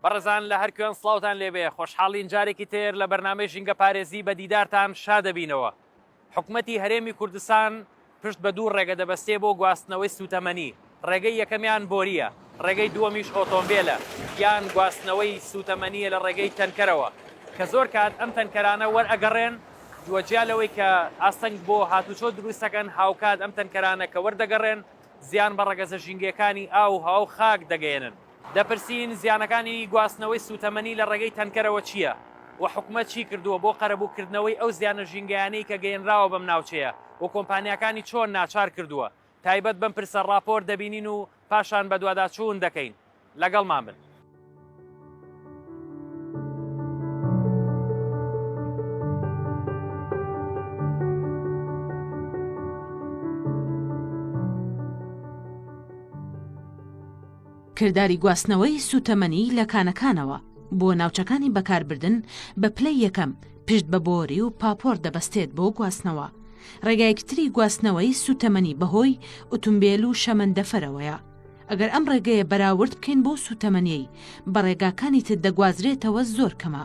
بەڕێزان لە هەر کوێن سڵاوتان لێبێ خۆشحاڵین جارێکی تر لە بەرنامەی ژینگە پارێزی بە دیدارتان شادەبینەوە. حکوومەتی هەرێمی کوردستان پشت بە دوو ڕێگە دەبەستێ بۆ گواستنەوەی سوتەمەنی. ڕێگەی یەکەمیان بۆریە، ڕێگەی دووەمیش ئۆتۆمبیلە یان گواستنەوەی سوتەمەنیە لە ڕێگەی تەنکەرەوە کە زۆر کات ئەم تەنکەرانە وەرئەگەڕێن جوەجیالەوەی کە ئاستەنگ بۆ هاتوچۆ دروستەکەن هاوکات ئەم تەنکەرانە کە وەردەگەڕێن زیان بە ڕەگەزە ژینگەکانی ئاو هاو خاک دەگەێنن. دەپرسین زیانەکانی گواستنەوەی سوتەمەنی لە ڕێگەی تەنکەرەوە چییە؟ و حکوومەت چی کردووە بۆ قەرەبووکردنەوەی ئەو زیانە ژینگەیانەی کە گەیەنراوە بەم ناوچەیە و کۆمپانیەکانی چۆن ناچار کردووە؟ تایبەت بەم پرسە ڕاپۆر دەبینین و پاشان بە دوواداچوون دەکەین. لەگەڵمان بن. کردداری گواستنەوەی سوتەمەنی لە کانەکانەوە بۆ ناوچەکانی بەکاربردن بە پلەی یەکەم پشت بە بۆری و پاپۆر دەبەستێت بۆ گواستنەوە. ڕێگایەکتری گواستنەوەی سوتەمەنی بەهۆی ئۆتۆمبیل و شەمەندەفەرەوەیە. ئەگەر ئەم ڕێگەیە بەراورد بکەین بۆ سوتەمەنیەی بە ڕێگاکانی تر دەگوازرێتەوە زۆر کەمە.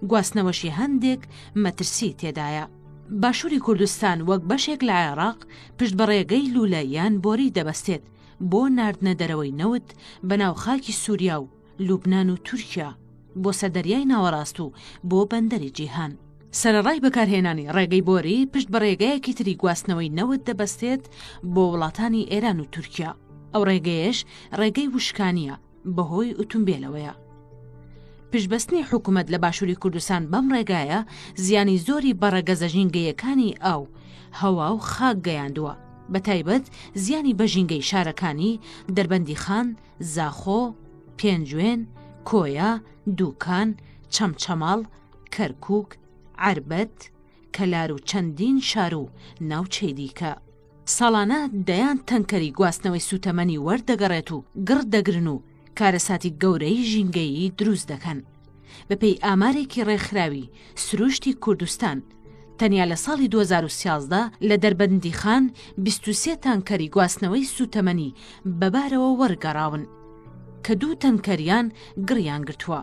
گواستنەوەشی هەندێک مەترسی تێدایە. باشووری کوردستان وەک بەشێک لە عێراق پشت بە ڕێگەی لولاییان بۆری دەبەستێت بۆ ناردنە دەرەوەی نەوت بەناو خاکی سووریا و لوبناان و تورکیا بۆ سەردەریای ناوەڕاست و بۆ بەندەری جیهان. سەرەڕای بەکارهێنانی ڕێگەی بۆری پشت بە ڕێگەیەکی تری گواستنەوەی نەوت دەبەستێت بۆ وڵاتانی ئێران و تورکیا. ئەو ڕێگەیەش ڕێگەی وشکانیە بەهۆی ئۆتۆمبیلەوەیە. پشتبەستنی حکوومەت لە باشووری کوردستان بەم ڕێگایە زیانی زۆری بە ڕێگەزە ژینگەیەکانی ئاو هەوا و خاک گەیاندووە. بە تایبەت زیانی بە ژینگەی شارەکانی دەربەندی خان، زاخۆ، پێنجوێن، کۆیا، دووکان، چەمچەماڵ، کەرکووک، عەربەت، کەلار و چەندین شار و ناوچەی دیکە. ساڵانە دەیان تەنکەری گواستنەوەی سوتەمەنی وەردەگەڕێت و گڕ دەگرن و کارەساتی گەورەی ژینگەیی دروست دەکەن. بەپێی ئامارێکی ڕێکخراوی سروشتی کوردستان تەنیا لە ساڵی 2013 لە دەربەندی خان 23 تانکەری گواستنەوەی سوتەمەنی بەبارەوە وەرگەڕاون کە 2 تەنکەریان گڕیان گرتووە.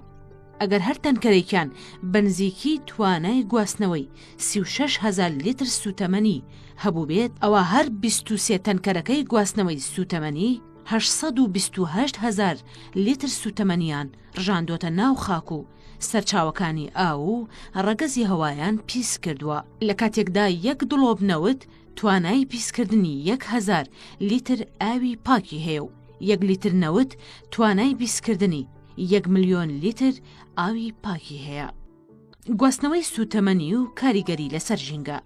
ئەگەر هەر تەنکەرێکیان بنزیکی توانای گواستنەوەی 36,000 لیتر سوتەمەنی هەبوو بێت ئەوە هەر 23 تەنکەرەکەی گواستنەوەی سوتەمەنی 828,000 لیتر سوتەمەنیان ڕژاندۆتە ناو خاک و سەرچاوەکانی ئاو و ڕەگەزی هەوایان پیس کردووە. لە کاتێکدا 1 دڵۆب نەوت توانای پیسکردنی 1,000 لیتر ئاوی پاکی هەیە و 1 لیتر نەوت توانای پیسکردنی 1 ملیۆن لیتر ئاوی پاکی هەیە. گواستنەوەی سوتەمەنی و کاریگەری لەسەر ژینگە.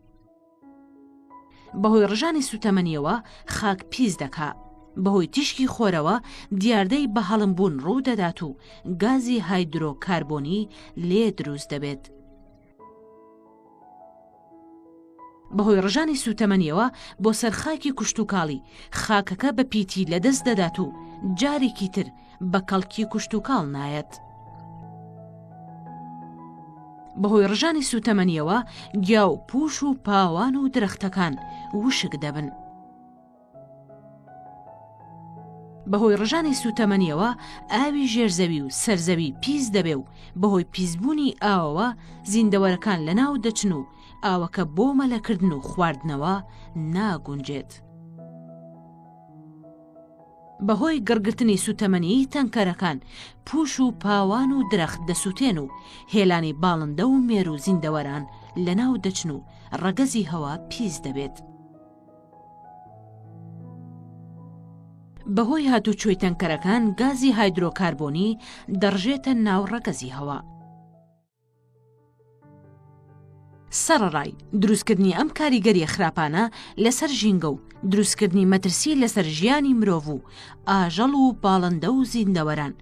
بەهۆی ڕژانی سوتەمەنیەوە خاک پیس دەکا. بەهۆی تیشکی خۆرەوە دیاردەی بە هەڵمبوون ڕوو دەدات و گازی هایدرۆکاربۆنی لێ دروست دەبێت. بەهۆی ڕژانی سوتەمەنیەوە بۆ سەرخاکی کوشتتوکاڵی خاکەکە بە پیتی لەدەست دەدات و جارێکی تر بە کەڵکی کوشتتوکاڵ نایەت. بەهۆی ڕژانی سوتەمەنیەوە گیا و پوش و پاوان و درەختەکان وشک دەبن. بەهۆی ڕژانی سوتەمەنیەوە ئاوی ژێرزەوی و سەرزەوی پیس دەبێ و بەهۆی پیسبوونی ئاوەوە زیندەوەرەکان لەناو دەچن و ئاوەکە بۆ مەلەکردن و خواردنەوە ناگونجێت. بەهۆی گڕگرتنی سوتەمەنی تەنکەرەکان پوش و پاوان و درەخت دەسووتێن و هێلانی باڵندە و مێر و زیندەوەران لەناو دەچن و ڕەگەزی هەوا پیس دەبێت. بەهۆی هاتوچۆی تەنکەرەکان گازی هایدرۆکاربۆنی دەڕژێتە ناو ڕەگەزی هەوا. سەرەڕای دروستکردنی ئەم کاریگەریە خراپانە لەسەر ژینگە و دروستکردنی مەترسی لەسەر ژیانی مرۆڤ و ئاژەڵ و باڵندە و زیندەوەران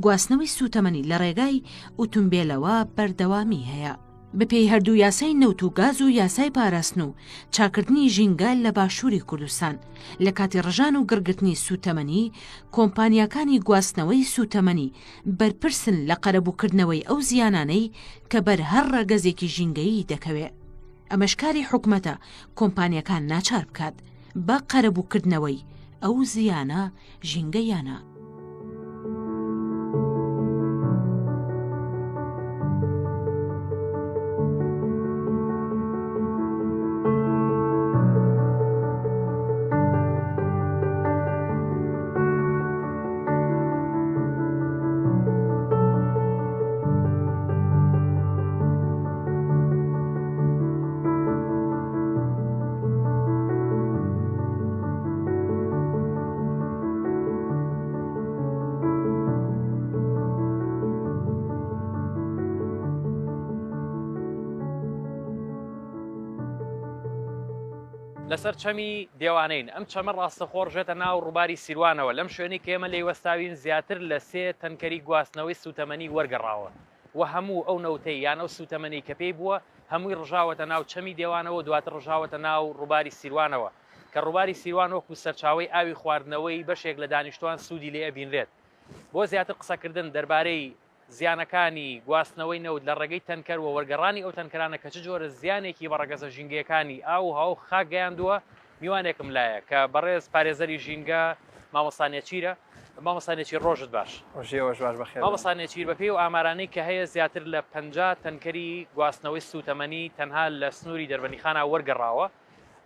گواستنەوەی سوتەمەنی لە ڕێگای ئۆتۆمبیلەوە بەردەوامی هەیە. بەپێی هەردوو یاسای نەوت و گاز و یاسای پاراستن و چاکردنی ژینگە لە باشووری کوردستان لە کاتی ڕژان و گڕگرتنی سوتەمەنی کۆمپانیەکانی گواستنەوەی سوتەمەنی بەرپرسن لە قەرەبووکردنەوەی ئەو زیانانەی کە بەر هەر ڕەگەزێکی ژینگەیی دەکەوێت. ئەمەشکاری حکوومەتە کۆمپانیەکان ناچار بکات بە قەرەبووکردنەوەی ئەو زیانە ژینگەیانە. لەسەر چەمی دێوانین ئەم چەمە ڕاستەخۆ ڕژێتە ناو ڕووباری سیروانەوە لەم شوێنی کە ئێمە لێی وەستاوین زیاتر لە 3 تەنکەری گواستنەوەی سوتەمەنی وەرگەڕاوە و هەموو ئەو نەوتەی یان ئەو سوتەمەنی کە پێی بووە هەمووی ڕژاوەتە ناو چەمی دێوانەوە دواتر ڕژاوەتە ناو ڕووباری سیروانەوە کە ڕووباری سیروان وەکو سەرچاوی ئاوی خواردنەوەی بەشێک لە دانیشتوان سوودی لێ ئەبینرێت بۆ زیاتر قسەکردن دەربارەی زیانەکانی گواستنەوەی نەوت لە ڕێگەی تەنکەر و وەرگەڕانی ئەو تەنکەرانە کە چ جۆرە زیانێکی بە ڕەگەزە ژینگەکانی ئاو هاو خاک گەیاندووە میوانێکم لایە کە بەڕێز پارێزەری ژینگە مامۆستانێکیرە مامۆستانێکی ڕۆژت باش مامۆستانێکیر بە پێی و ئامارانەی کە هەیە زیاتر لە 50 تەنکەری گواستنەوەی سوتەمەنی تەنها لە سنووری دەربەنیخانە وەرگەڕاوە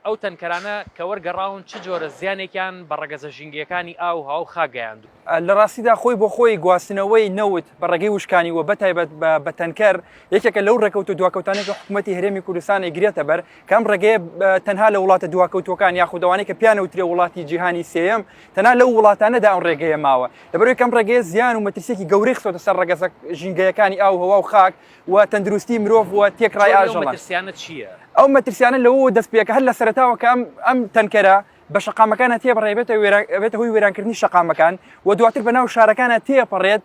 ئەو تەنکەرانە کە وەرگەڕاون چ جۆرە زیانێکیان بە ڕەگەزە ژینگەکانی ئاو هاو خاگەیاندوو لە ڕاستیدا خۆی بۆ خۆی گواستنەوەی نەوت بە ڕێگەی وشکانی و بەتایبەت بە تەنکەر یەکێکە لەو ڕێکەوت و دواکەوتانێک کە حکوومەتی هەرێمی کوردستان ئەگرێتە بەر کەم ڕێگەیە تەنها لە وڵاتە دواکەوتوەکان یاخودەوانەی کە پیانەوترێ وڵاتی جیهانی سێەم تەنها لەو وڵاتانەدا ئەم ڕێگەیە ماوە لەبەرەوەی کەم ڕێگەیە زیان و مەترسێکی گەورەی خستۆتە سەر ڕەگەزە ژینگەیەکانی ئاو هەوا و خاک و تەندروستی مرۆڤ و تێکڕای ئاژەڵان مەترسیانە چییە؟ ئەو مەترسیانە لەوە دەست پێکە هەر لە سەرەتاوە کە ئەم تەنکەرە بە شەقامەکانە تێبڕێبێتە هۆی وێرانکردنی شەقامەکان و دواتر بەناو شارەکانە تێپەڕێت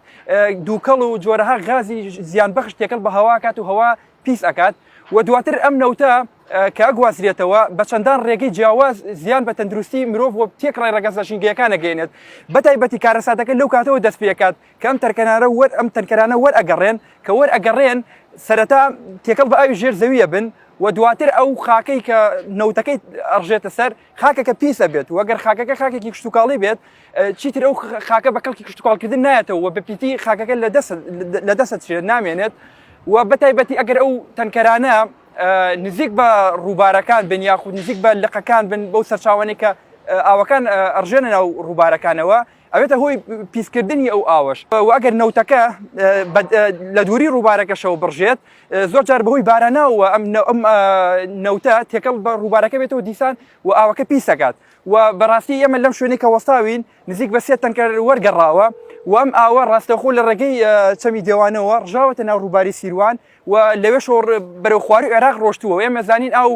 دووکەڵ و جۆرەها غازی زیانبەخش تێکەڵ بە هەواکات و هەوا پیس ئەکات و دواتر ئەم نەوتە کە ئەگوازرێتەوە بە چەندان ڕێگەی جیاواز زیان بە تەندروستی مرۆڤ و تێکڕای ڕەگەزە ژینگەیەکان ئەگەێنێت بەتایبەتی کارەساتەکە لەو کاتەوە دەست پێکات کە ئەم تەنکەرانە وەرئەگەڕێن کە وەرئەگەڕێن سەرەتا تێکەڵ بە ئاوی ژێر زەویە بن و دواتر ئەو خاکەی کە نەوتەکەی ئەڕژێتە سەر خاکەکە پیسە بێت وەگەر خاکەکە خاکێکی کشتتوکاڵی بێت چیتر ئەو خاکە بە کەڵکی کشتتوکاڵکردن نایەتەوە و بەپیتی خاکەکە لە دەست چێت نامێنێت و بەتایبەتی ئەگەر ئەو تەنکەرانە نزیک بە ڕووبارەکان بن یاخود نزیک بە لقەکان بن بەو سەرچاوانەی کە ئاوەکان ئەڕژێنە ناو ڕووبارەکانەوە ئەوێتە هۆی پیسکردنی ئەو ئاوەش و ئەگەر نەوتەکە لە دووری ڕووبارەکەشەوە بڕژێت زۆر جار بەهۆی باراناوە ئەم نەوتە تێکەڵ بە ڕووبارەکە بێتەوە دیسان و ئاوەکە پیسەکات و بەڕاستی ئێمە لەم شوێنەی کە وەستاوین نزیک بە 3 تەنکەر وەرگەڕاوە و ئەم ئاوە ڕاستەخۆ لە ڕێگەی چەمی دێوانەوە ڕژاوەتە ناو ڕووباری سیروان و لەوێش بەرەو خواری عێراق ڕۆشتووە ئێمە زانین ئەو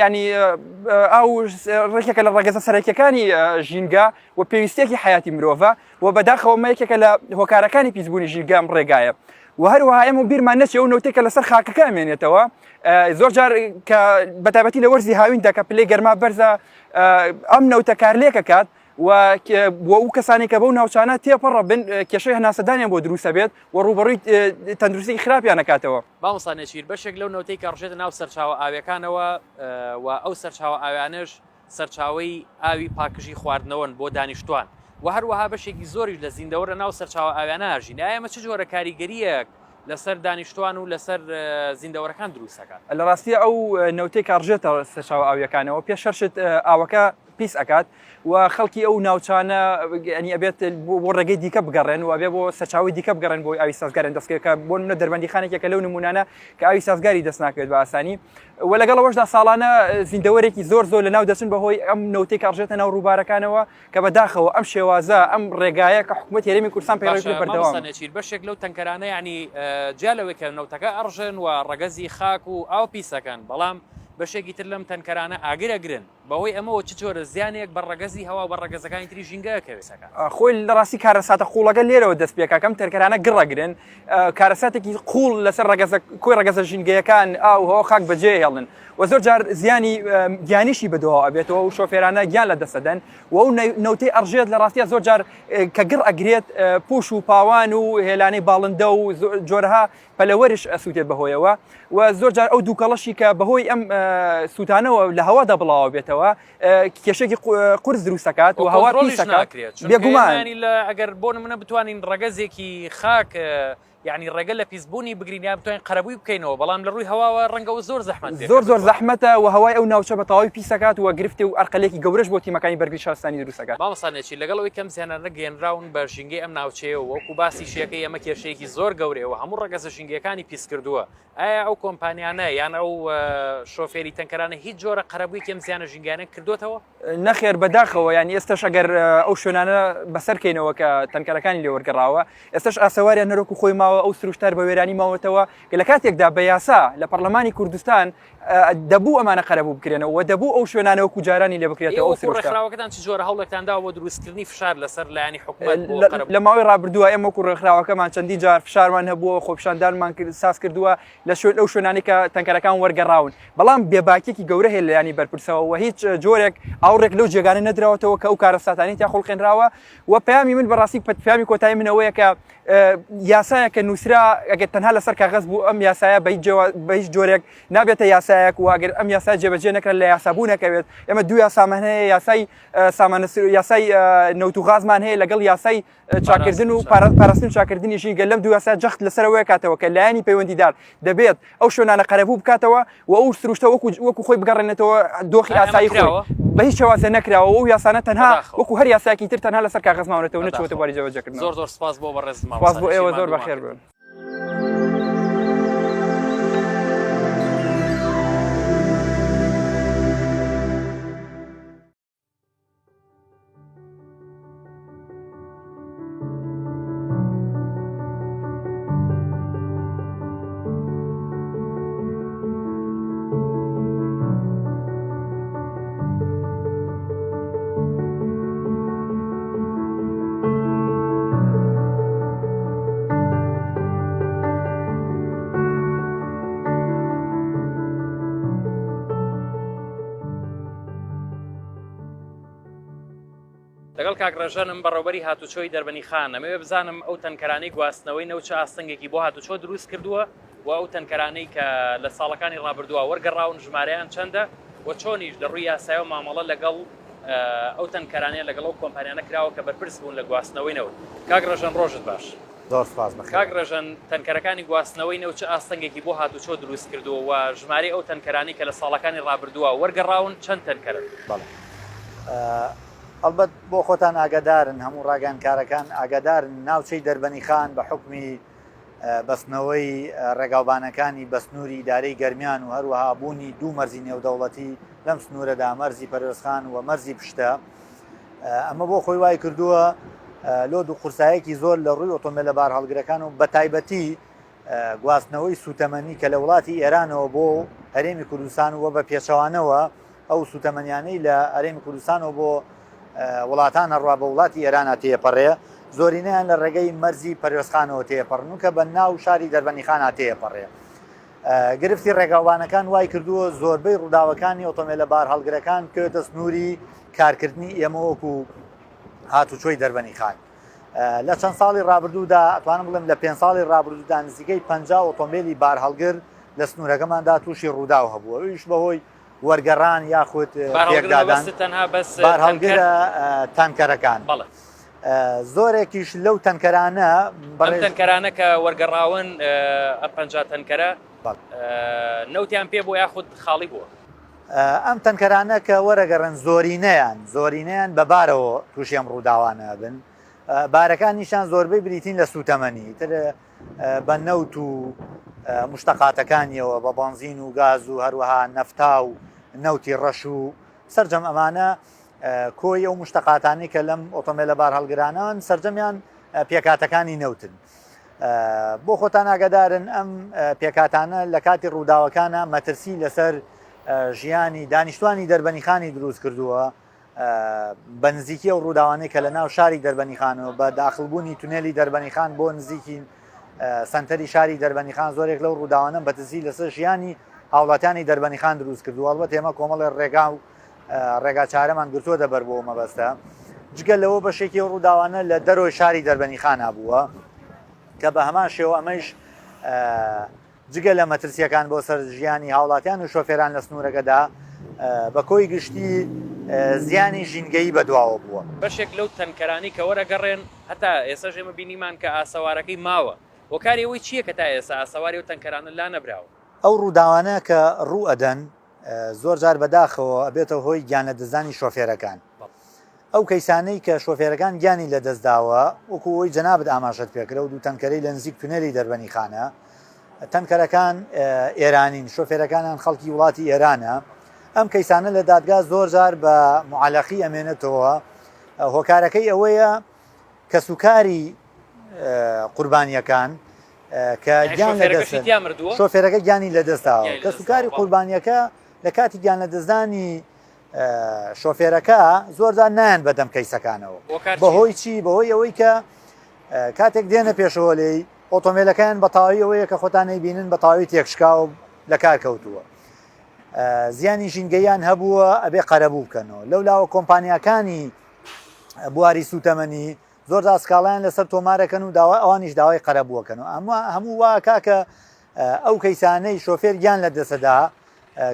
ینی ئەو ڕێکێکە لە ڕێگەزە سەرەکیەکانی ژینگە و پێویستێکی حیاتی مرۆڤە و بەداخەوە یەکێکە لە هۆکارەکانی پیسبوونی ژینگەم ڕێگایە و هەروەها ئێمە بیرمان نەچێ ئەو نەوتێکە لەسەر خاکەکە ئەمێنێتەوە زۆر جار کە بەتابەتی لە وەرزی هاویندا کە پلەی گەرما بەرزە ئەم نەوتە کارلێکەکات و ئەو کەسانی کە بەو ناوچانە تێپەڕە بن کێشەی هەناسەدانیان بۆ دروستە بێت و ڕوبەڕووی تەندروستی خراپیان نەکاتەوە مامۆستانێکیر بەشێک لەو نەوتەی کە ڕژێتە ناو سەرچاوە ئاویەکانەوە و ئەو سەرچاوە ئاویانش سەرچاوەی ئاوی پاکژی خواردنەوەن بۆ دانیشتوان و هەروەها بەشێکی زۆریش لە زیندەوەرە ناو سەرچاوە ئاویانە هەژین ئەمە چ جۆرە کاریگەریەک لەسەر دانیشتوان و لەسەر زیندەوەرەکان دروستەکان لە ڕاستی ئەو نەوتەی کارژێتە سەرچاوە ئاویەکانەوە پێش شەرشت ئاوەکە پیس ئەکات و خەڵکی ئەو ناوچانە ئەنی ئەبێت بۆ ڕێگەی دیکە بگەڕێن و ئەبێ بۆ سەرچاوی دیکە بگەڕێن بۆی ئاوی سازگارن دەستکە بۆ منە دەربەندیخانێکێکە لەو نمونانە کە ئاوی سازگاری دەست ناکەوێت بە ئاسانی و لەگەڵ ئەوەشدا ساڵانە زیندەوەرێکی زۆر لە ناو دەچن بەهۆی ئەم نەوتەی کارژێتە ناو ڕووبارەکانەوە کە بەداخەوە ئەم شێوازە ئەم ڕێگایە کە حکوومەتی هەرێمی کوردستان پێڕێژی بەردەوام بەشێک لەو تەنکەرانە ینی جیالەوەی کە نەوتەکە ئەڕژن و ڕەگەزی خاک و ئاو پیسەکەن بەڵام بەشێکی تر لەم تەنکەرانە ئاگرەگرن بەهۆی ئەمەوە چ جۆرە زیانێک بە ڕەگەزی هەوا بە ڕەگەزەکانی تری ژینگەکە وێسەکە خۆی لە ڕاستی کارەساتە قوڵەکە لێرەوە دەست پێکەکەم تەنکەرانە گڕەگرن کارەساتێکی قوڵ لەسەر کۆی ڕەگەزە ژینگەیەکان ئاو هەوا خاک بەجێ هێڵن و زۆر جار زیانی گیانیشی بەدەوە ئەبێتەوە و شۆفێرانە گیان لە دەسەدەن و ئەو نەوتەی ئەڕژێت لە ڕاستیە زۆر جار کە گڕ ئەگرێت پوش و پاوان و هێلانەی باڵندە و جۆرەها پەلەوەرش ئەسووتێت بەهۆیەوە و زۆر جار ئەو دووکەڵەشی کە بەهۆی ئەم سووتانەوە لە هەوادا بڵاوە بێتەوە کێشێکی قورس دروستەکات و هەوا پیسەکات بێگومان ئەگەر بۆ نمونە بتوانین ڕەگەزێکی خاک یعنی ڕێگە لە پیسبوونی بگرین یا بتوانین قەرەبووی بکەینەوە بەڵام لە ڕووی هەواوە ڕەنگە و زۆر زەحمەت زۆر زەحمەتە و هەوای ئەو ناوچە بە تەواوی پیسەکات و گرفتی و ئەرقەلێکی گەورەش بۆ تیمەکانی بەرگری شارستانی دروستەکات مامۆستانێکی لەگەڵەوەی کەم زیانانە گەێنراون بە ژینگەی ئەم ناوچەیە و وەکو باسی شێەکەی ئەمە کێشەیەکی زۆر گەورەیەوە هەموو ڕەگەزە ژینگەکانی پیس کردووە ئایا ئەو کۆمپانیانە یان ئەو شۆفێری تەنکەرانە هیچ جۆرە قەرەبووی کەم زیانە ژینگانە کردوتەوە نەخێر بەداخەوە یانی ئێستش ئەگەر ئەو شوێنانە بەسەرکەینەوە کە تەنکەرەکانی لێوەرگەڕاوە ئێستش ئاسەواریان نەرۆک و خۆی ماوە ئەو سروشتار بە وێرانی ماوەتەوە کە لە کاتێکدا بە یاسا لە پەرلەمانی کوردستان دەبوو ئەمانە قەرەبوو بکرێنەوە دەبوو ئەو شوێنانە وەکو جارانی لێ بکرێتەوە ڕێکخراوەکەتان چ جۆرە هەوڵێکتاندا بۆ دروستکردنی فشار لەسەر لایانی حکوومەت لە ماوەی ڕابردووە ئێمە وەکو ڕێکخراوەکەمان چەندی جار فشارمان هەبووە خۆپیشاندانمان ساز کردووە لە شوێن ئەو شوێنانی کە تەنکەرەکان وەرگەڕاون بەڵام بێباکێکی گەورە هەیە لایانی بەرپرسەوە و هیچ جۆرێک ئاوڕێک لەو جێگانە نەدراوەتەوە کە ئەو کارە ساتانی تا خۆڵقێنراوە و پەیامی من بەڕاستی پەیامی کۆتایی منەوەیە کە یاسایە کە نووسرا ئەگەر تەنها لەسەر کاغەز بوو ئەم یاسایە بە هیچ جۆرێک نابێتە یاسایەک و ئەگەر ئەم یاسای جێبەجێ نەکرێت لە یاسابوو نەکەوێت ئێمە دوو یاسامان هەیە یاسای نەوت و غازمان هەیە لەگەڵ یاسای چاکردن و پاراستن چاکردنیشی گەل لەم دوو یاسا جەخت لەسەرەوەی کاتەوە کە لایانی پەیوەندیدار دەبێت ئەو شوێنانە قەرەبوو بکاتەوە و ئەو سروشتە وەکو خۆی بگەڕێنێتەوە دۆخی ئاسایی خۆی بە هیچ شێوازە نەکراوە ئەو یاسانە تەنها وەکو هەر یاساکی تر تەنها لەسەر کاغەزماونێتەوە نەچۆتە بواری جێبەجێکردن. زۆر سپاس بۆ بەڕێزمان. سپاس بۆ ئێوە زۆر بەخێر بن. لەگەڵ کاکڕێژەنم بەڕێوەبەری هاتوچۆی دەربەنی خان ئەمەوێ بزانم ئەو تەنکەرانەی گواستنەوەی نەوچە ئاستەنگێکی بۆ هاتوچۆ دروست کردووە و ئەو تەنکەرانەی کە لە ساڵەکانی ڕابردووە وەرگەڕاون ژمارەیان چەندە و چۆنیش لە ڕووی یاسایە و مامەڵە لەگەڵ ئەو تەنکەرانەیە لەگەڵ ئەو کۆمپانیانە کراوە کە بەرپرس بوون لە گواستنەوەی نەوت. کاکڕێژەن ڕۆژت باش. زۆر سپاس بەخێر. کاکڕێژەن تەنکەرەکانی گواستنەوەی نەوچە ئاستەنگێکی بۆ هاتوچۆ دروست کردووە و ژمارەی ئەو تەنکەرانی کە لە ساڵەکانی ڕابردووە وەرگەڕاون چەند تەنکەرن؟ ئەلبەت بۆ خۆتان ئاگادارن هەموو ڕاگەنکارەکان ئاگادارن ناوچەی دەربەنی خان بە حکمی بەستنەوەی ڕێگاوبانەکانی بەسنووری ئیدارەی گەرمیان و هەروەها بوونی دوو مەرزی نێودەوڵەتی لەم سنوورەدا مەرزی پەروەردخان و مەرزی پشتە ئەمە بۆ خۆی وای کردووە لۆد و قورسایەکی زۆر لە ڕووی ئۆتۆمبیلە بار هەڵگرەکان و بە تایبەتی گواستنەوەی سوتەمەنی کە لە وڵاتی ئێرانەوە بۆ هەرێمی کوردستان و بە پێچەوانەوە ئەو سوتەمەنیانەی لە هەرێمی کوردستانەوە بۆ وڵاتان هەڕوا بە وڵاتی ئێرانە تێپەڕێ زۆرینیان لە ڕێگەی مەرزی پەروەردخانەوە تێپەڕن و کە بە ناو شاری دەربەنی خانە تێپەڕێ. گرفتی ڕێگاوانەکان وای کردووە زۆربەی ڕووداوەکانی ئۆتۆمبیلە بار هەڵگرەکان کەوێتە سنووری کارکردنی ئێمە وەکو هاتوچۆی دەربەنی خان. لە چەند ساڵی ڕابردوودا ئەتوانم بڵێم لە 5 ساڵی ڕابردوودا نزیکەی 50 ئۆتۆمبیلی بار هەڵگر لە سنوورەکەماندا تووشی ڕووداو هەبووە ئەویش بەهۆی وەرگەڕان یاخود پێکدادان بار هەڵگرە تانکەرەکان. زۆرێکیش لەو تەنکەرانە تەنکەرانە کە وەرگەڕاون ئەم 50 تەنکەرە نەوتیان پێ بۆ یاخود خاڵی بووە. ئەم تەنکەرانە کە وەرەگەڕن زۆرینەیان بەبارەوە تووشی ئەم ڕووداوانە بن. بارەکانیشان زۆربەی بریتین لە سوتەمەنی تر بە نەوت و مشتەقاتەکانیەوە بە بەنزین و گاز و هەروەها نەفتا و نەوتی ڕەش و سەرجەم ئەمانە کۆی ئەو مشتەقاتانی کە لەم ئۆتۆمبیلە بار هەڵگرانان سەرجەمیان پێکاتەکانی نەوتن. بۆ خۆتان ئاگادارن ئەم پێکاتانە لە کاتی ڕووداوەکانە مەترسی لەسەر ژیانی دانیشتوانی دەربەنی خانی دروست کردووە بە نزیکی ئەو ڕووداوانەی کە لە ناو شاری دەربەنی خانەوە بە داخڵبوونی تونێلی دەربەنی خان بۆ نزیکی سنتەری شاری دەربەنی خان زۆرێک لەو ڕووداوانە بەتزی لەسەر ژیانی هاوڵاتیانی دەربەنی خان دروست کردووە. ئەڵبەت ئێمە کۆمەڵی ڕێگا و ڕێگا چارەمان گرتووە دەبەر بۆ مەبەستە جگەل لەوە بەشێکی ئەو ڕووداوانە لە دەرۆی شاری دەربەنی خان بووە کە بە هەمان شێوە ئەمەش جگە لە مەترسیەکان بۆ سەر ژیانی هاوڵاتیان و شۆفێران لە سنوورەکەدا بە کۆی گشتی زیانی ژینگەی بەدواوە بووە. بەشێک لەو تەنکەرانی کە وەرەگەڕێن هەتا ئێستا ژێمە بینیمان کە ئاسەوارەکەی ماوە وەکاری ئەوەی چییە کە تا ئێستا ئاسەواری و تەنکەرانە لا نەبراوە. ئەو ڕووداوانە کە ڕوو ئەدەن زۆر جار بەداخەوە ئەبێتەوە هۆی گیانە دەزانی شۆفێرەکان. ئەو کەیسانەی کە شۆفێرەکان گیانی لە دەستداوە وەکو ئەوی جەنابەت ئاماژەت پێکرە و دوو تەنکەرەی لە نزیک تونێلی دەربەنی خانە تەنکەرەکان ئێرانین شۆفێرەکانان خەڵکی وڵاتی ئێرانە. ئەم کەیسانە لە دادگا زۆر جار بە معالەقی ئەمێنێتەوە هۆکارەکەی ئەوەیە کە سوکاری قوربانیەکان کە گیان لەدەست شۆفێرەکە گیانی لەدەستاوە کە سوکاری قوربانیەکە لە کاتی گیان لەدەستدانی شۆفێرەکە زۆردا نان بەدەم کەیسەکانەوە بەهۆی چی بەهۆی ئەوەی کە کاتێک دێنە پێشەوە لێی ئۆتۆمبیلەکان بە تاوی ئەوەیە کە خۆتانەی بینن بە تاوی تێکشکا و لە کار کەوتووە زیانی ژینگەیان هەبووە ئەبێ قەرەبوو بکەنەوە لەولاوە کۆمپانیەکانی بواری سوتەمەنی زۆر سکاڵیان لەسەر تۆمارەکەن و ئەوانیش داوای قەرەبووەکەن و ئەمە هەموو واکە کە ئەو کەیسانەی شۆفێر گیان لە دەسەدا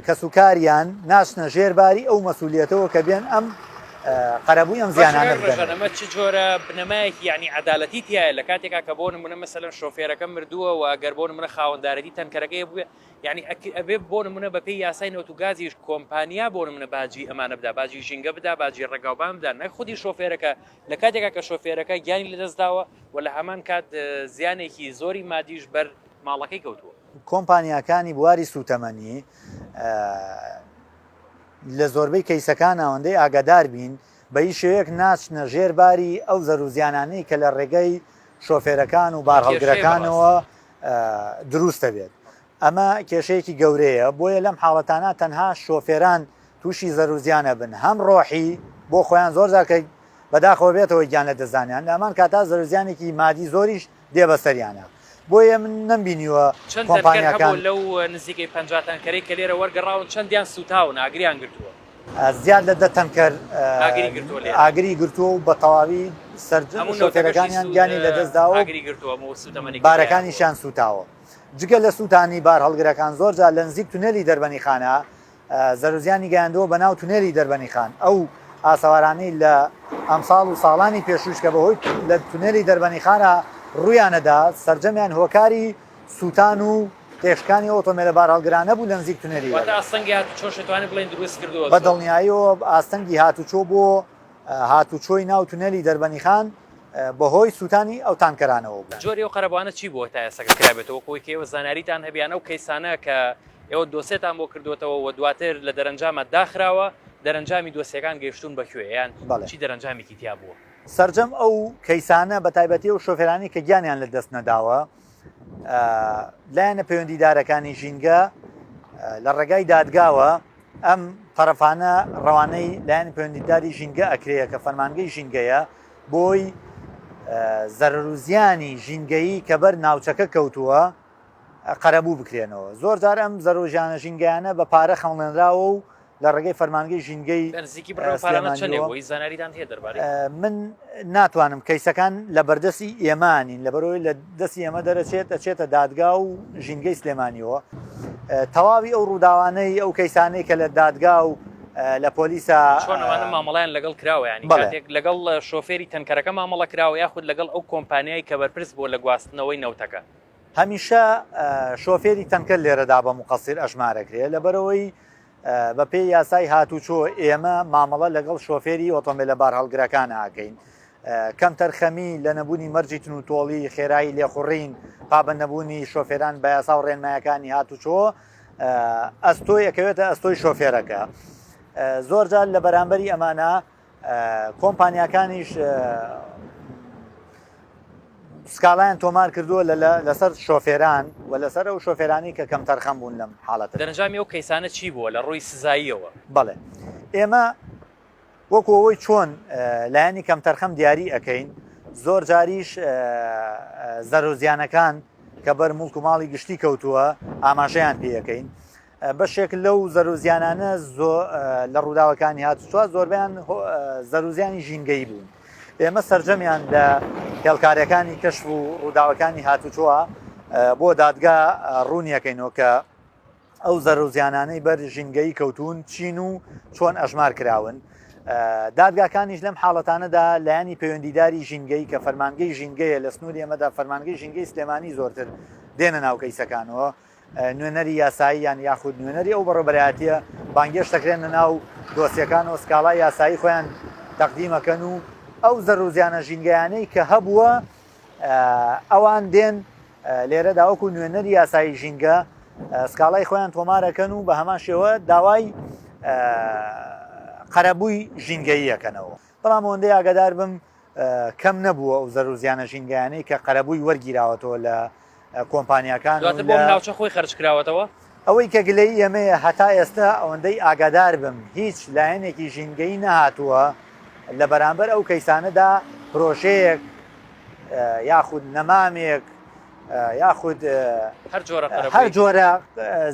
کە سوکاریان ناچنە ژێرباری ئەو مەسئولیەتەوە کە بێن ئەم قەرەبووی ئەم زیانانە بگەنەمە چ جۆرە بنەمایەکی یعنی عەدالەتی تایە لە کاتێکا کە بۆ نمونە مەسەلەن شۆفێرەکە مردووە و ئەگەر بۆ نمونە خاوەندارەتی تەنکەرەکەی بووە یعنی ئەبێ بۆ نمونە بە پێی یاسای نەوتوگازیش کۆمپانیا بۆ نمونە باجی ئەمانە بدا باجی ژینگە بدا باجی ڕێگاوبان بدا نەک خودی شۆفێرەکە لە کاتێکا کە شۆفێرەکە گیانی لەدەستداوە و لە هەمان کات زیانێکی زۆری مادیش بەر ماڵەکەی کەوتووە کۆمپانیەکانی بواری سوتەمەنی لە زۆربەی کەیسەکان ئەوەندەی ئاگادار بین بە هیچ شێوەیەک ناچنە ژێرباری ئەو زەروزیانانەی کە لە ڕێگەی شۆفێرەکان و بارهەڵگرەکانەوە دروستە بێت ئەمە کێشەیەکی گەورەیە بۆیە لەم حاڵەتانە تەنها شۆفێران تووشی زەروزیانە بن هەم ڕۆحی بۆ خۆیان زۆر زارکە بەداخەوە بێتەوە گیان لە دەزانیان لەمان کاتا زەروزیانێکی مادی زۆریش دێ بەسەریانە بۆیە من نمبینیوە کۆمپانیەکان لەو نزیکەی 50 تەنکەرەی کە لێرە وەرگەڕاون چەندیان سوتاون ئاگریان گرتووە زیاد لە 10 تەنکەر ئاگری گرتووە و بە تەواوی شۆفێرەکانیان گیانی لەدەستداوە بارەکانیشان سوتاوە جگە لە سووتانی بار هەڵگرەکان زۆر جار لە نزیک تونێلی دەربەنی خانە زەروزیانی گەیاندەوە بە ناو تونێلی دەربەنی خان ئەو ئاسەوارانەی لە ئەمساڵ و ساڵانی پێشوش کە بەهۆی لە تونێلی دەربەنی خانە ڕوویانەدا سەرجەمیان هۆکاری سووتان و تێشکانی ئۆتۆمبیلە بار هەڵگرانە بوو لە نزیک تونێلی بە دڵنیاییەوە ئاستەنگی هاتوچۆ بۆ هاتوچۆی ناو تونێلی دەربەنی خان بەهۆی سووتانی ئەو تانکەرانەوە بوو جۆری و قەرەبوانە چی بووە تا ئێستا کرابێتەوە کۆی کێوە زاناریتان هەبیانە و کەیسانە کە ئێوە دۆسێتان بۆ کردوێتەوە و دواتر لە دەرەنجامە داخراوە دەرەنجامی دۆسیەکان گەیشتون بەکوێ یان چی دەرەنجامێکی تیا بووە سەرجەم ئەو کەیسانە بە تایبەتی و شۆفێرانی کە گیانیان لە دەست نەداوە لایەنە پەیوەندیدارەکانی ژینگە لە ڕێگای دادگاوە ئەم تەرەفانە ڕەوانەی لایەن پەیوەندیداری ژینگە ئەکرێە کە فەرمانگەی ژینگەیە بۆی زەرروزیانی ژینگەیی کە بەر ناوچەکە کەوتووە قەرەبوو بکرێنەوە زۆر جار ئەم زەرۆژیانە ژینگەیانە بە پارە خەڵێنراوە و لە ڕێگەی فەرمانگەی ژینگەی من ناتوانم کەیسەکان لە بەردەستی ئێمانین لە بەرەوەی لە دەستی ئێمە دەرەچێت ئەچێتە دادگا و ژینگەی سلێمانیەوە تەواوی ئەو ڕووداوانەی ئەو کەیسانەی کە لە دادگا و لە پۆلیسا چۆنەوانە مامەڵیان لەگەڵ کراوە ینی کاتێک لەگەڵ شۆفێری تەنکەرەکە مامەڵە کراوە یاخود لەگەڵ ئەو کۆمپانیایی کە بەرپرس بۆ لە گواستنەوەی نەوتەکە هەمیشە شۆفێری تەنکەر لێرەدا بە مقەسیر ئەژمارەکرێ لەبەرەوەی بە پێی یاسای هاتوچۆ ئێمە مامەڵە لەگەڵ شۆفێری ئۆتۆمبیلە بار هەڵگرەکان ئاکەین کەم تەرخەمی لە نەبوونی مەرجی تن و تۆڵی خێرایی لێخوڕین پابە نەبوونی شۆفێران بە یاسا و ڕێنمایەکانی هاتوچۆ ئەستۆی ئەکەوێتە ئەستۆی شۆفێرەکە زۆر جار لە بەرامبەری ئەمانە کۆمپانیەکانیش سکاڵیان تۆمار کردووە لەسەر شۆفێران و لەسەر ئەو شۆفێرانی کە کەم تەرخەم بوون لەم حاڵەتە دەرەنجامی ئەو کەیسانە چی بووە لە ڕووی سزاییەوە بەڵێ ئێمە وەکەوەی چۆن لایەنی کەم تەرخەم دیاری ئەەکەین زۆر جاریش زەرۆزیانەکان کە بەر موڵک و ماڵی گشتی کەوتووە ئاماژەیان پێەکەین بەشێک لەو زەروزیانانە لە ڕووداوەکانی هاتوچوە زۆربیان زەروزیانی ژینگەی بوون ئێمە سەرجەمیان لە هێڵکاریەکانی کەشف و ڕووداوەکانی هاتوچووە بۆ دادگا ڕوونیەکەینەوە کە ئەو زەروزیانانەی بەر ژینگەی کەوتون چین و چۆن ئەژمار کراون دادگاکانیش لەم حاڵەتانەدا لایەنی پەیوەندیداری ژینگەی کە فەرمانگەی ژینگەیە لە سنووری ئەمەدا فەرمانگەی ژینگەی سلێمانی زۆرتر دێنە ناو کەیسەکانەوە نوێنەری یاسایی یان یاخود نوێنەری ئەو بەڕێبەرایەتیە بانگێش دەکرێنە ناو دۆسیەکان و سکاڵای یاسایی خۆیان تەقدیمەکەن و ئەو زەرروزیانە ژینگەیانەی کە هەبووە ئەوان دێن لێرەدا وەکو نوێنەری یاسایی ژینگە سکاڵای خۆیان تۆمارەکەن و بە هەمان شێوە داوای قەرەبووی ژینگەییەکەنەوە بەڵام ئەوەندەی ئاگادار بم کەم نەبووە ئەو زەرروزیانە ژینگەیانەی کە قەرەبووی وەرگیراوەتەوە کۆمپانیەکان دواتر بۆ ناوچە خۆی خەرج کراوەتەوە ئەوەی کە گلەی ئێمەیە هەتا ئێستا ئەوەندەی ئاگادار بم هیچ لایەنێکی ژینگەی نەهاتووە لە بەرامبەر ئەو کەیسانەدا پرۆژەیەک یاخود نەمامێک یاخود هەر جۆرە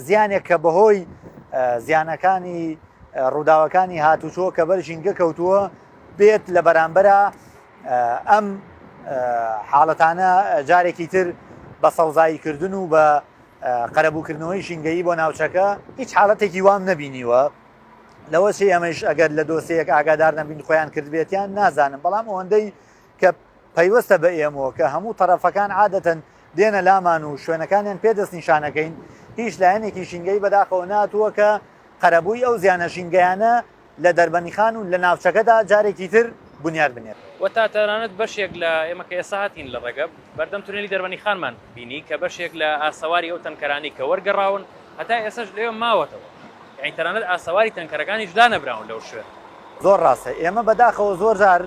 زیانێک کە بەهۆی زیانەکانی ڕووداوەکانی هاتوچۆ کە بەر ژینگە کەوتووە بێت لە بەرامبەرە ئەم حاڵەتانە جارێکی تر بە سەوزاییکردن و بە قەرەبووکردنەوەی ژینگەیی بۆ ناوچەکە هیچ حاڵەتێکی وام نەبینیوە لەوە چی ئەمەش ئەگەر لە دۆسەیەک ئاگادار نەبین خۆیان کردبێتیان نازانم بەڵام ئەوەندەی کە پەیوەستە بە ئێمەوە کە هەموو تەرەفەکان عادەتەن دێنە لامان و شوێنەکانیان پێدەست نیشانەکەین هیچ لایەنێکی ژینگەی بەداخەوە ناتووە کە قەرەبووی ئەو زیانە ژینگەیانە لە دەربەنیخان و لە ناوچەکەدا جارێکی تر بنیاد بنێت وە تا تەنانەت بەشێک لە ئێمە کە ئێستا هاتین لە ڕێگەب بەردەم تونێلی دەربەنی خانمان بینی کە بەشێک لە ئاسەواری ئەو تەنکەرانی کە وەرگەڕاون هەتا ئێسش لێوە ماوەتەوە یعنی تەنانەت ئاسەواری تەنکەرەکانی جدا نەبراون لەو شوێن زۆر ڕاستە ئێمە بەداخەوە زۆر جار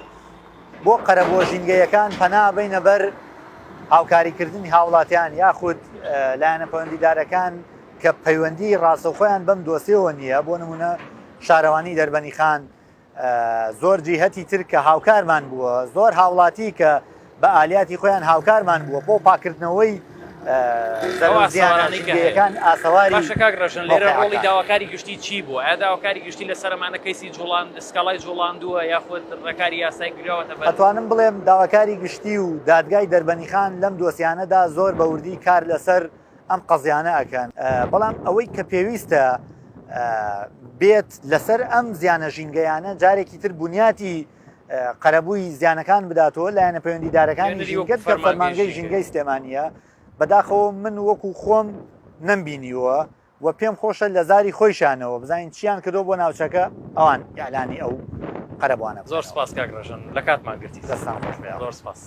بۆ قەرەبووە ژینگەیەکان پەنا بینە بەر هاوکاریکردنی هاوڵاتیان یاخود لایەنە پەیوەندیدارەکان کە پەیوەندی ڕاستەوخۆیان بەم دۆسیەوە نییە بۆ نمونە شارەوانی دەربەنی خان زۆر جیهەتی تر کە هاوکارمان بووە زۆر هاوڵاتی کە بە ئالیاتی خۆیان هاوکارمان بووە بۆ پاکردنەوەی زیانەکان ئاسەواری باشەکە ڕژن لێرە ڕۆڵی داواکاری گشتی چی بووە ئایا داواکاری گشتی لە سەرمانە کەیسی جوڵان سکاڵای جوڵاندووە یاخود ڕێکاری یاسای گرەوەتە ئەتوانم بڵێم داواکاری گشتی و دادگای دەربەنی خان لەم دۆسیانەدا زۆر بەوردی کار لەسەر ئەم قەزیانە ئەکەن بەڵام ئەوەی کە پێویستە بێت لەسەر ئەم زیانە ژینگەیانە جارێکی تر بنیاتی قەرەبووی زیانەکان بداتەوە لایەنە پەیوەندیدارەکانی ژینگەت کە فەرمانگەی ژینگەی سلێمانیە بەداخەوە من وەکو خۆم نەمبینیوە و پێم خۆشە لە زاری خۆیشانەوە بزانین چیان کردو بۆ ناوچەکە ئەوان یاعلانی ئەو قەرەبوانە زۆر سپاس کاک ڕژن لە کاتمان گرتی دەستان خۆش بێ زۆر سپاس.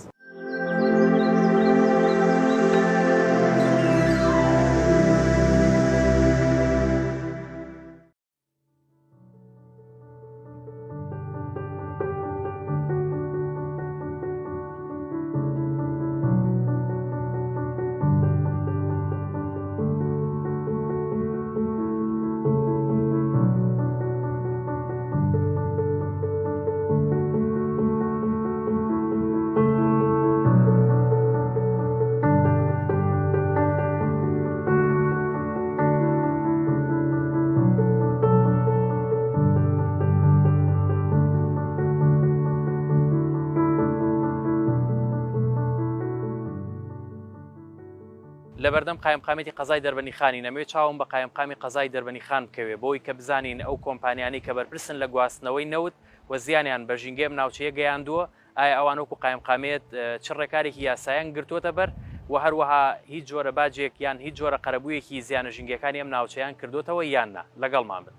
لە بەردەم قایمقامێتی قەزای دەربەنی خانی نەمەوێت چاوم بە قایمقامی قەزای دەربەنی خان بکەوێ بۆی کە بزانین ئەو کۆمپانیانی کە بەرپرسن لە گواستنەوەی نەوت و زیانیان بە ژینگەم ناوچەیە گەیاندووە ئایا ئەوان وەکو قایمقامێت چ ڕێکارێکی یاسایان گرتووەتە بەر و هەروەها هیچ جۆرە باجێک یان هیچ جۆرە قەرەبوویەکی زیانە ژینگەکانی ئەم ناوچەیان کردوتەوە یاننا لەگەڵمان بن.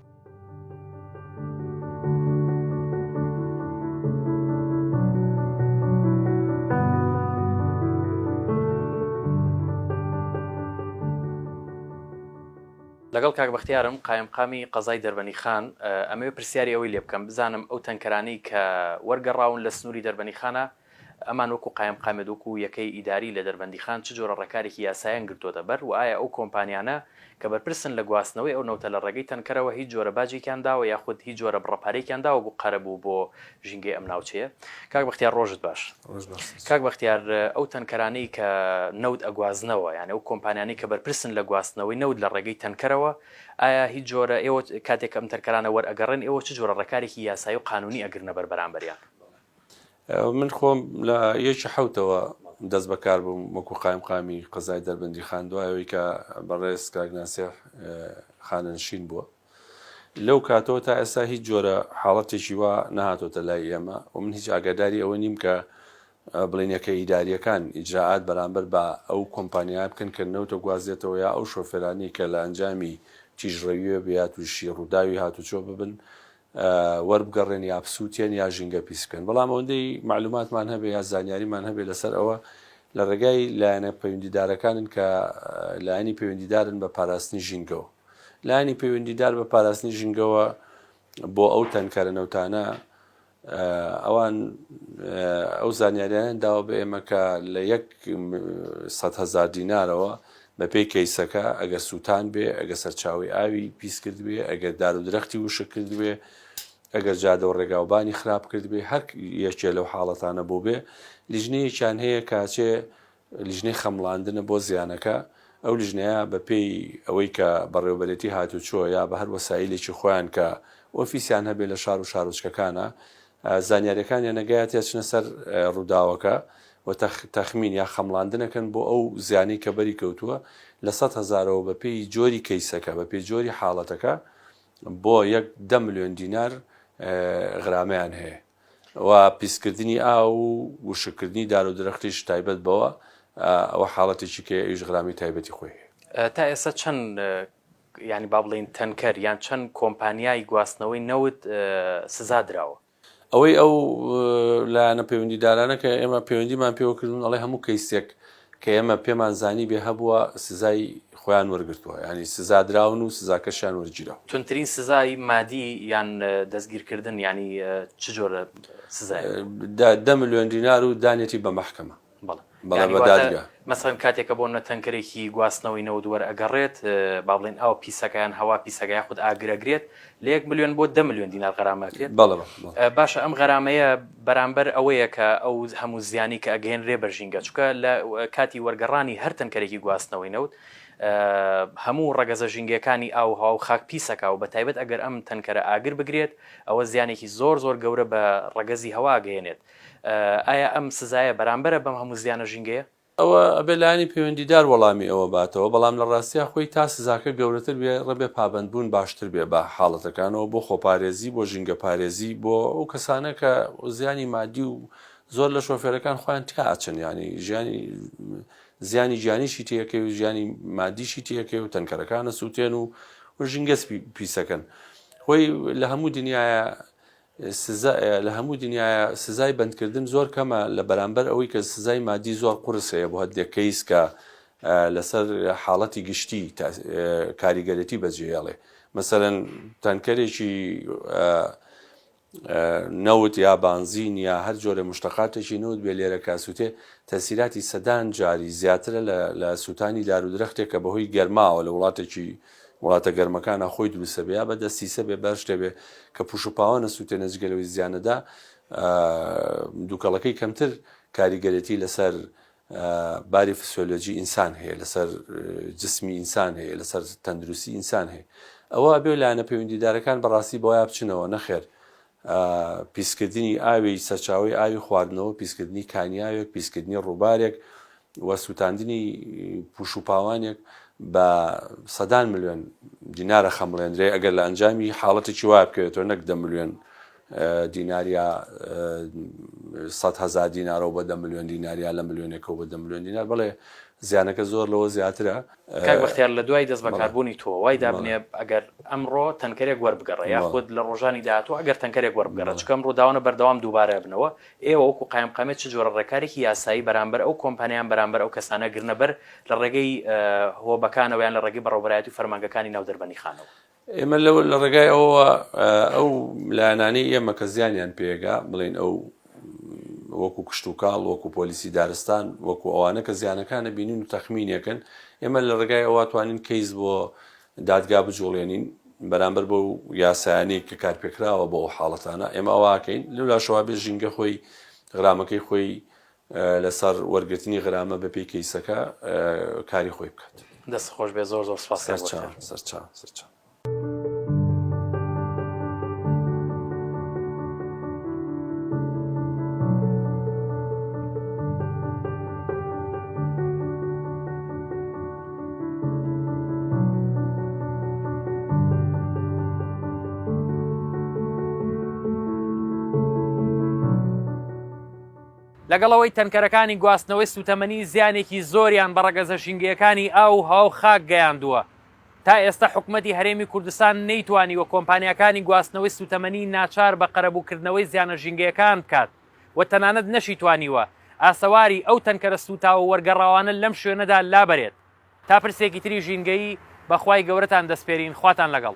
لەگەڵ کاک بەختیارم قایمقامی قەزای دەربەنی خان ئەمەوێ پرسیاری ئەوەی لێ بکەم بزانم ئەو تەنکەرانی کە وەرگەڕاون لە سنووری دەربەنی خانە ئەمان وەکو قایمقامێت وەکو یەکەی ئیداری لە دەربەندی خان چ جۆرە ڕێکارێکی یاسایان گرتووەتە بەر و ئایا ئەو کۆمپانیانە کە بەرپرسن لە گواستنەوەی ئەو نەوتە لە ڕێگەی تەنکەرەوە هیچ جۆرە باجێکیان داوە یاخود هیچ جۆرە بڕەپارێکیان داوە بۆ قەرەبوو بۆ ژینگەی ئەم ناوچەیە. کاک بەختیار ڕۆژت باش. کاک بەختیار ئەو تەنکەرانەی کە نەوت ئەگوازنەوە یانە ئەو کۆمپانیانی کە بەرپرسن لە گواستنەوەی نەوت لە ڕێگەی تەنکەرەوە ئایا هیچ جۆرە ئێوە کاتێک ئەم تەنکەرانە وەرئەگەڕێن ئێوە چ جۆرە ڕێکارێکی یاسایی و قانونی ئەگرنە بەر بەرامبەریان؟ من خۆم لە یەکی حەوتەوە دەست بەکار بووم وەکو قایمقامی قەزای دەربەندی خان دوایەوەی کە بەڕێز کاک ناسیح خانەنشین بووە لەو کاتەوە تا ئێستا هیچ جۆرە حاڵەتێکی وا نەهاتۆتە لای ئێمە و من هیچ ئاگاداری ئەوە نیم کە بڵێنەکە ئیداریەکان ئیجراعات بەرامبەر بە ئەو کۆمپانیا بکەن کە نەوتە گوازێتەوە یا ئەو شۆفێرانی کە لە ئەنجامی تیژڕەویە بە تووشی ڕووداوی هاتوچۆ ببن وەربگەڕێن یا بسووتێن یا ژینگە پیسکەن بەڵام ئەوەندەی معلوماتمان هەبێ یا زانیاریمان هەبێ لەسەر ئەوە لە ڕێگای لایەنە پەیوەندیدارەکانن کە لایەنی پەیوەندیدارن بە پاراستنی ژینگەوە لایەنی پەیوەندیدار بە پاراستنی ژینگەوە بۆ ئەو تەنکەرە نەوتانە ئەوان ئەو زانیاریان داوە بە ئێمە کە لە 100,000 دینارەوە بە پێی کەیسەکە ئەگەر سووتان بێ، ئەگە سەرچاوی ئاوی پیس کرد بێ، ئەگەر دار و درەختی وشە کرد بێ، ئەگەر جادە و ڕێگاوبانی خراپ کرد بێ، هەر یەکێ لەو حاڵەتانە بۆ بێ لیژنەیەکیان هەیە کاچێ لیژنەی خەمڵاندنە بۆ زیانەکە. ئەو لیژنەیە بە پێی ئەوەی کە بەڕێوەبەرێتی هاتوچۆ یا بە هەر وەسایلێکی خۆیان کە ئۆفیسیان هەبێ لە شار و شارۆچکەکانە زانیاریەکانیان نەگایەتە چنە سەر ڕووداوەکە و تەخمین یا خەمڵاندنەکەن بۆ ئەو زیانی کە بەری کەوتووە لە 100,000ەوە بە پێی جۆری کەیسەکە، بە پێی جۆری حاڵەتەکە بۆ 10 ملیۆن دینار غرامیان هەیە و پیسکردنی ئاو و وشکردنی دار و درەختیش تایبەت بەوە ئەوە حاڵەتێکی کە ئەویش غرامی تایبەتی خۆی هەیە. تا ئێستا چەند ینی با بڵێن تەنکەر یان چەند کۆمپانیای گواستنەوەی نەوت سزا درراوە؟ ئەوەی ئەو لایەنە پەیوەندیدارانە کە ئێمە پەیوەندیمان پێوەکردون ئەڵێ هەموو کەیسێک کە ئێمە پێمان زانی بێ هەبووە سزای خۆیان وەرگرتووە، ینی سزا دراون و سزاکەشیان وەرگیرەوە. تونترین سزای مادی یان دەستگیرکردن ینی چ جۆرە سزای؟ 10 ملیۆن دینار و دانێتی بە مەحکەمە. مەسەن کاتێکە بۆ نەتەنکەرێکی گواستنەوەی نەوت وەرئەگەڕێت با بڵێن ئەو پیسەکەیان هەوا پیسەکەی خودت ئاگرەگرێت لە 1 ملیۆن بۆ 10 ملیۆن دینار غەرامەکرێت. باشە ئەم غەرامەیە بەرامبەر ئەوەیە کە ئەو هەموو زیانی کە ئەگەێنرێ بەرژینگە، چکە لە کاتی وەرگەڕانی هەر تەنکەرێکی گواستنەوەی نەوت هەموو ڕەگەزە ژینگەکانی ئاو هاو خاک پیسەکە و بە تایبەت ئەگەر ئەم تەنکەرە ئاگر بگرێت ئەوە زیانێکی زۆر گەورە بە ڕەگەزی هەوا گەێنێت. ئایا ئەم سزایە بەرامبەرە بەم هەموو زیانە ژینگەیە؟ ئەوە ئەبێلانی پەیوەندیدار وەڵامی ئەوە باتەوە، بەڵام لە ڕاستیە خۆی تا سزاکە گەورەتر بێ ڕەبێ پابندبوون باشتر بێ بە حاڵەتەکانەوە بۆ خۆپارێزی، بۆ ژینگە پارێزی، بۆ ئەو کەسانە کە زیانی مادی و زۆر لە شۆفێرەکان خۆیان تیاچن، ینی زیانی گیانیشی تێکەوێ و ژیانی مادیشی تێکەوێ و تەنکەرەکانە سووتێن و ژینگەس پیسەکەن. خۆی لە هەموو دنیاە لە هەموو دنیاە سزای بەندکردن زۆر کەمە لە بەرامبەر ئەوەی کە سزای مادی زۆر قورس هەیە بۆ هەندێک کەیس کە لەسەر حاڵەتی گشتی کاریگەرێتی بەجێهێڵێ. مەسەرەن تەنکەرێکی نەوت یا بانزین یا هەر جۆرە مشتەقاتێکی نەوت بێ لێرە کاسووتێ تەسیراتی سەدان جاری زیاترە لە سووتانی دار و درەختێک کە بەهۆی گەرماوە لە وڵاتە گەرمەکانە خۆی دروستە بێ یا بەدەستیسە بێ بەرشتە بێ کە پوشوپاوانە سووتێنە جگەلەوەی زیانەدا دووکەڵەکەی کەمتر کاریگەرێتی لەسەر باری فسیۆلۆجی ئینسان هەیە، لەسەر جسمی ئینسان هەیە، لەسەر تەندروستی ئینسان هەیە. ئەوە بێ لایەنە پەیوەندیدارەکان بەڕاستی بۆ بچنەوە نەخێر پیسکردنی ئاوی سەرچاوی ئاوی خواردنەوە، پیسکردنی کانیاوێک، پیسکردنی ڕووبارێک و سووتاندنی پوشوپاوانێک بە 100 ملیۆن دینارە خەمڵێنرێ ئەگەر لە ئەنجامی حاڵەتێکی وای بکەوێتەوە، نەک 10 ملیۆن دیناریا 100,000 دینارەوە بە 10 ملیۆن دیناریا لە ملیۆنێکەوە بە 10 ملیۆن دینار، بەڵێ زیانەکە زۆر لەوە زیاترە. کاک بەختیار لە دوای دەست بەکاربوونی تۆ وای دابنێ ئەگەر ئەمڕۆ تەنکەرێک وەربگەڕێ یاخود لە ڕۆژانی داهاتوو ئەگەر تەنکەرێک وەربگەڕێ، چکە ئەمڕۆ داوانە بەردەوام دووبارە بنەوە، ئێوە وەکو قایمقامێت چ جۆرە ڕێکارێکی یاسایی بەرامبەر ئەو کۆمپانیان بەرامبەر ئەو کەسانە گرنەبەر لە ڕێگەی هۆبەکانەوە یان لە ڕێگەی بەڕێوەبەرایەتی و فەرمانگەکانی ناودەربەنی خانەوە؟ ئێمە لە ڕێگای ئەو لایەنانەی ئێمە کە زیانیان پێگا بڵێن ئەو وەکو کشت و کاڵ، وەکو پۆلیسی دارستان، وەکو ئەوانە کە زیانەکانە بینین و تەخمینێکن، ئێمە لە ڕێگای ئەوە توانین کەیس بۆ دادگا بجوڵێنین بەرامبەر بۆ یاسایانەی کە کارپێکراوە بۆ ئەو حاڵەتانە. ئێمە ئەوواکەین لەولاشەوا بێ ژینگە خۆی غرامەکەی خۆی لەسەر وەرگرتنی غرامە بە پێی کەیسەکە کاری خۆی بکات. دەست خۆش بێ، زۆر سپاس. سەرچاو. لەگەڵەوەی تەنکەرەکانی گواستنەوەی سوتەمەنی زیانێکی زۆریان بە ڕەگەزە ژینگەکانی ئاو هاو خاک گەیاندووە. تا ئێستا حکوومەتی هەرێمی کوردستان نەیتوانی وە کۆمپانیەکانی گواستنەوەی سوتەمەنی ناچار بە قەرەبووکردنەوەی زیانە ژینگەکان بکات و تەنانەت نەشیتوانیوە ئاسەواری ئەو تەنکەرە سوتاوە وەرگەڕاوانە لەم شوێنەدا لابەرێت. تا پرسێکی تری ژینگەیی بەخوای گەورەتان دەسپێرین، خواتان لەگەڵ.